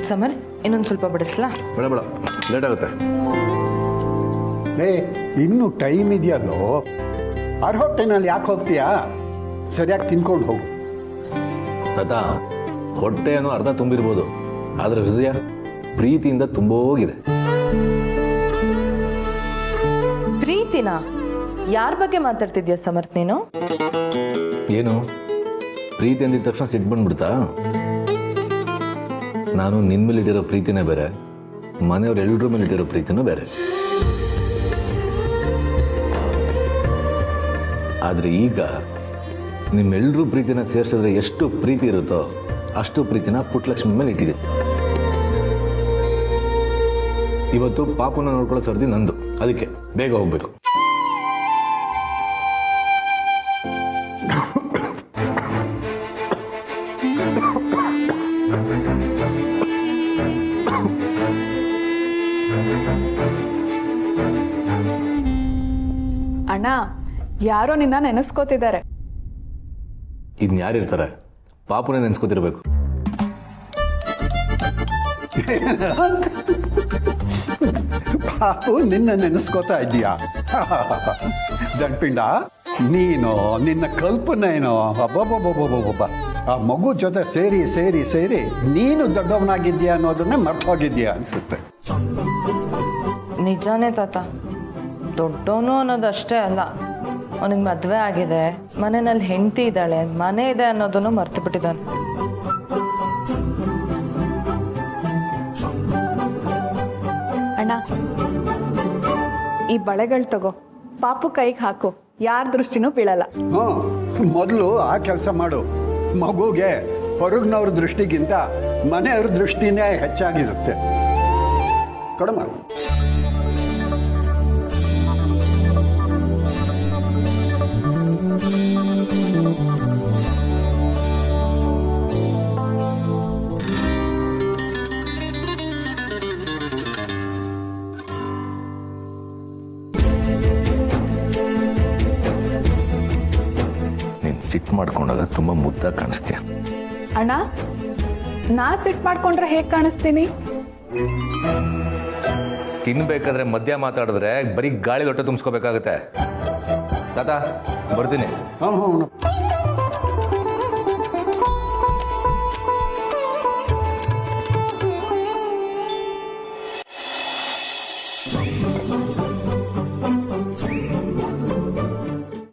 Summer ಇನ್ನೊಂದು ಸ್ವಲ್ಪ ಬಡಿಸ್ಲಾ? ಬೇಡ ಬೇಡ, ಲೇಟ್ ಆಗುತ್ತೆ. ಇನ್ನೂ ಟೈಮ್ ಇದೆಯಲ್ಲೋ, ಹೊಟ್ಟೆನಲ್ಲಿ ಯಾಕೆ ಹೋಗ್ತೀಯಾ? ಸರಿಯಾಗಿ ತಿನ್ಕೊಂಡು ಹೋಗು. ತಾತ, ಹೊಟ್ಟೆಯನ್ನು ಅರ್ಧ ತುಂಬಿರ್ಬೋದು, ಆದರೆ ಹೃದಯ ಪ್ರೀತಿಯಿಂದ ತುಂಬೋಗಿದೆ. ಪ್ರೀತಿನ? ಯಾರ ಬಗ್ಗೆ ಮಾತಾಡ್ತಿದ್ಯಾ ಸಮರ್ಥ್ ನೀನು? ಏನು ಪ್ರೀತಿ ಅಂದಿದ ತಕ್ಷಣ ಸಿಟ್ಟು ಬಂದ್ಬಿಡ್ತಾ? ನಾನು ನಿನ್ನ ಮೇಲಿಟ್ಟಿರೋ ಪ್ರೀತಿನೇ ಬೇರೆ, ಮನೆಯವ್ರೆಲ್ಲರ ಮೇಲಿಟ್ಟಿರೋ ಪ್ರೀತಿನೂ ಬೇರೆ. ಆದರೆ ಈಗ ನಿಮ್ಮೆಲ್ಲರೂ ಪ್ರೀತಿನ ಸೇರಿಸಿದ್ರೆ ಎಷ್ಟು ಪ್ರೀತಿ ಇರುತ್ತೋ ಅಷ್ಟು ಪ್ರೀತಿನ ಪುಟ್ಟಲಕ್ಷ್ಮಿ ಮೇಲೆ ಇಟ್ಟಿದೆ. ಇವತ್ತು ಪಾಪನ ನೋಡ್ಕೊಳ್ಳೋ ಸರ್ದಿ ನಂದು, ಅದಕ್ಕೆ ಬೇಗ ಹೋಗ್ಬೇಕು. ಅಣ್ಣ, ಯಾರೋ ನಿನ್ನ ನೆನೆಸ್ಕೋತಿದ್ದಾರೆ. ಇನ್ ಯಾರಿರ್ತಾರೆ? ಪಾಪುನೇ ನೆನ್ಸ್ಕೊತಿರ್ಬೇಕು. ಪಾಪು ನಿನ್ನ ನೆನೆಸ್ಕೋತಾ ಇದೀಯಾ? ದಡ್ಪಿಂಡ, ನೀನು ನಿನ್ನ ಕಲ್ಪನೆನೋ ಅಬ್ಬಬ್ಬಬ್ಬಬ್ಬಬ್ಬ, ಆ ಮಗು ಜೊತೆ ಸೇರಿ ಸೇರಿ ಸೇರಿ ನೀನು ದೊಡ್ಡವನಾಗಿದ್ದೀಯಾ ಅನ್ನೋದನ್ನೇ ಮರ್ತು ಹೋಗಿದ್ದೀಯಾ ಅನ್ಸುತ್ತೆ. ನಿಜಾನೇ ತಾತ, ದೊಡ್ಡವನು ಅನ್ನೋದಷ್ಟೇ ಅಲ್ಲ, ಅವನಿಗೆ ಮದುವೆ ಆಗಿದೆ, ಮನೆಯಲ್ಲಿ ಹೆಂಡತಿ ಇದ್ದಾಳೆ, ಮನೆ ಇದೆ ಅನ್ನೋದನ್ನು ಮರ್ತು ಬಿಟ್ಟಿದ್ದಾನೆ. ಅಣ್ಣ, ಈ ಬಳೆಗಳು ತಗೋ, ಪಾಪು ಕೈಗೆ ಹಾಕು, ಯಾರ ದೃಷ್ಟಿನೂ ಬೀಳಲ್ಲ. ಮೊದಲು ಆ ಕೆಲಸ ಮಾಡು. ಮಗುಗೆ ಹೊರಗಿನವ್ರ ದೃಷ್ಟಿಗಿಂತ ಮನೆಯವ್ರ ದೃಷ್ಟಿನೇ ಹೆಚ್ಚಾಗಿರುತ್ತೆ. ಕಡಿಮೆ ಮಾಡು. ಸಿಟ್ಟು ಮಾಡ್ಕೊಂಡಾಗ ತುಂಬಾ ಮುದ್ದಾಗಿ ಕಾಣಿಸ್ತೀಯ. ಅಣ್ಣ, ನಾ ಸಿಟ್ ಮಾಡ್ಕೊಂಡ್ರೆ ಹೇಗೆ ಕಾಣಿಸ್ತೀನಿ? ತಿನ್ಬೇಕಾದ್ರೆ ಮಧ್ಯ ಮಾತಾಡಿದ್ರೆ ಬರೀ ಗಾಳಿ ಹೊಟ್ಟೆ ತುಂಬಿಸ್ಕೋಬೇಕಾಗತ್ತೆ. ತಾತ, ಬರ್ತೀನಿ. ಹ್ಞೂ